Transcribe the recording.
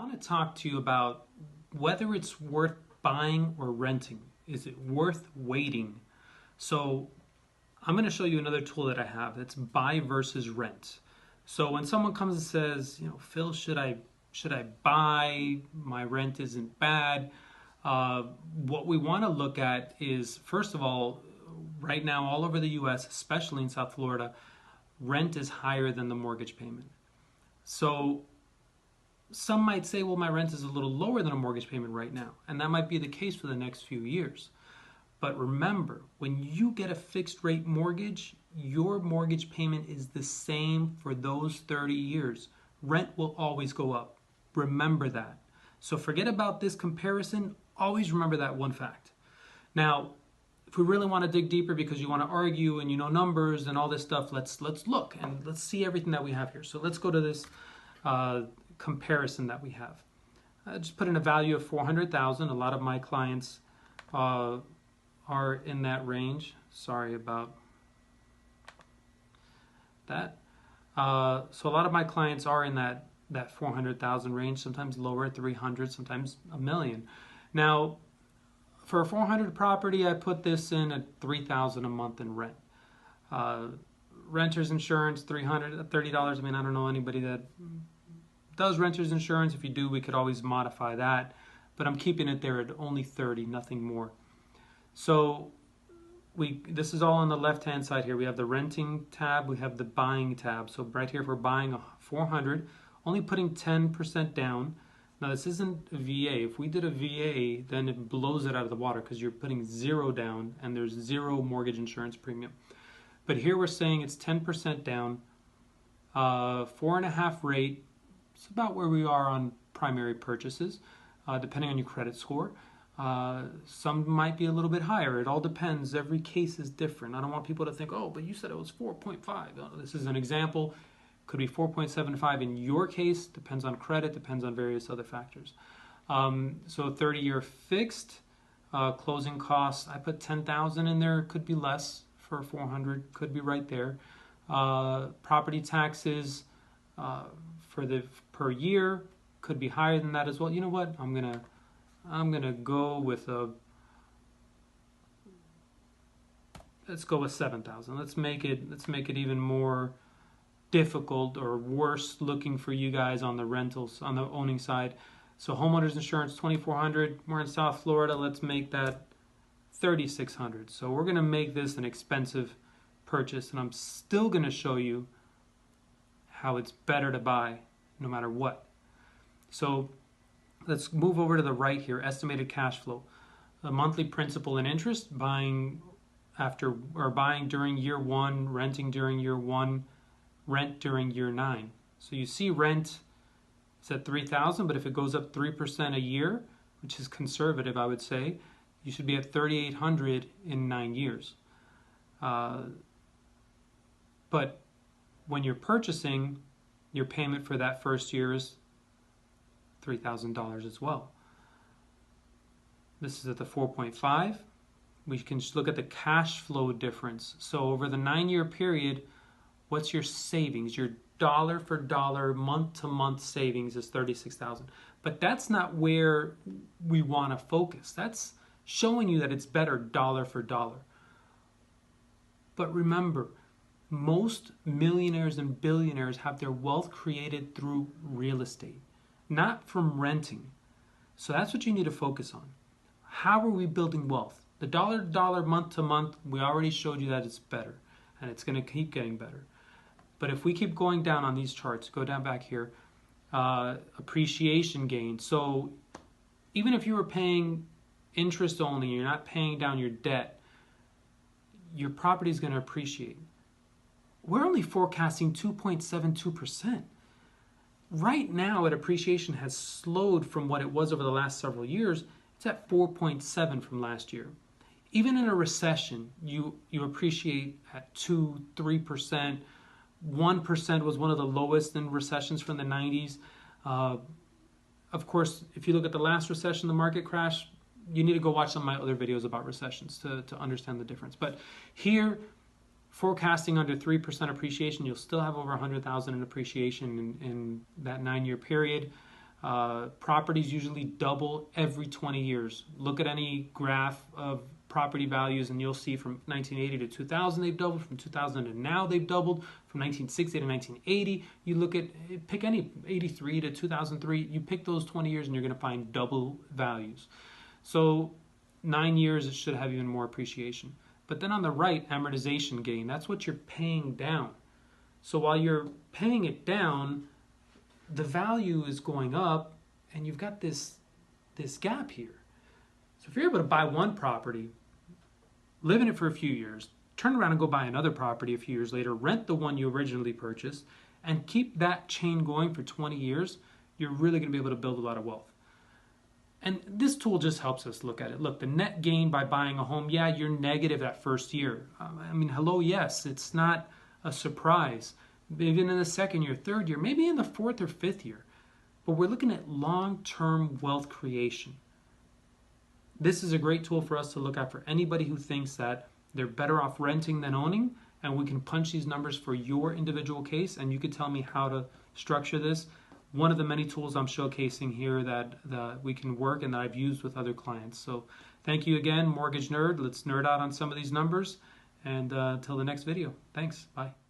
want to talk to you about whether it's worth buying or renting. Is it worth waiting? So I'm going to show you another tool that I have. It's buy versus rent. So when someone comes and says, Phil, should I buy? My rent isn't bad. What we want to look at is, first of all, right now all over the U.S., especially in South Florida, rent is higher than the mortgage payment. So some might say, well, my rent is a little lower than a mortgage payment right now. And that might be the case for the next few years. But remember, when you get a fixed rate mortgage, your mortgage payment is the same for those 30 years. Rent will always go up. Remember that. So forget about this comparison. Always remember that one fact. Now, if we really want to dig deeper because you want to argue and you know numbers and all this stuff, let's look and let's see everything that we have here. So let's go to this comparison that we have. I just put in a value of 400,000. A lot of my clients are in that range. Sorry about that. So a lot of my clients are in that 400,000 range, sometimes lower, 300, sometimes a million. Now, for a 400 property, I put this in at $3,000 a month in rent. Renter's insurance, $30. I mean, I don't know anybody that does renter's insurance. If you do, we could always modify that. But I'm keeping it there at only 30, nothing more. So this is all on the left-hand side here. We have the renting tab, we have the buying tab. So right here, if we're buying a 400, only putting 10% down. Now this isn't a VA. If we did a VA, then it blows it out of the water because you're putting 0 down and there's 0 mortgage insurance premium. But here we're saying it's 10% down, 4.5 rate. It's about where we are on primary purchases, depending on your credit score. Some might be a little bit higher. It all depends. Every case is different. I don't want people to think, oh, but you said it was 4.5. This is an example. Could be 4.75 in your case. Depends on credit. Depends on various other factors. So 30-year fixed, closing costs. I put 10,000 in there. Could be less for 400. Could be right there. Property taxes per year could be higher than that as well. You know what? I'm gonna go with let's go with 7,000. Let's make it even more difficult or worse looking for you guys on the rentals, on the owning side. So homeowners insurance, 2,400. We're in South Florida. Let's make that 3,600. So we're gonna make this an expensive purchase, and I'm still gonna show you how it's better to buy no matter what. So let's move over to the right here, estimated cash flow. The monthly principal and interest, buying during year 1, renting during year 1, rent during year 9. So you see rent is at 3,000, but if it goes up 3% a year, which is conservative, I would say, you should be at 3,800 in 9 years. But when you're purchasing, your payment for that first year is $3,000 as well. This is at the 4.5. We can just look at the cash flow difference. So over the 9-year period, what's your savings? Your dollar for dollar, month to month savings is $36,000. But that's not where we want to focus. That's showing you that it's better dollar for dollar. But remember, most millionaires and billionaires have their wealth created through real estate, not from renting. So that's what you need to focus on. How are we building wealth? The dollar to dollar, month to month, we already showed you that it's better, and it's going to keep getting better. But if we keep going down on these charts, go down back here, appreciation gain. So even if you were paying interest only, you're not paying down your debt, your property is going to appreciate. We're only forecasting 2.72%. Right now, appreciation has slowed from what it was over the last several years. It's at 4.7 from last year. Even in a recession, you appreciate at 2, 3%. 1% was one of the lowest in recessions from the 90s. Of course, if you look at the last recession, the market crash, you need to go watch some of my other videos about recessions to understand the difference. But here, forecasting under 3% appreciation, you'll still have over 100,000 in appreciation in that 9-year period. Properties usually double every 20 years. Look at any graph of property values and you'll see from 1980 to 2000 they've doubled, from 2000 to now they've doubled, from 1960 to 1980. You look at, pick any, 83 to 2003, you pick those 20 years and you're going to find double values. So 9 years, it should have even more appreciation. But then on the right, amortization gain, that's what you're paying down. So while you're paying it down, the value is going up and you've got this gap here. So if you're able to buy one property, live in it for a few years, turn around and go buy another property a few years later, rent the one you originally purchased, and keep that chain going for 20 years, you're really going to be able to build a lot of wealth. And this tool just helps us look at it. Look, the net gain by buying a home, yeah, you're negative that first year. I mean, hello, yes, it's not a surprise. Even in the second year, third year, maybe in the fourth or fifth year. But we're looking at long-term wealth creation. This is a great tool for us to look at for anybody who thinks that they're better off renting than owning, and we can punch these numbers for your individual case, and you could tell me how to structure this. One of the many tools I'm showcasing here that we can work and that I've used with other clients. So thank you again, Mortgage Nerd. Let's nerd out on some of these numbers, and until the next video. Thanks. Bye.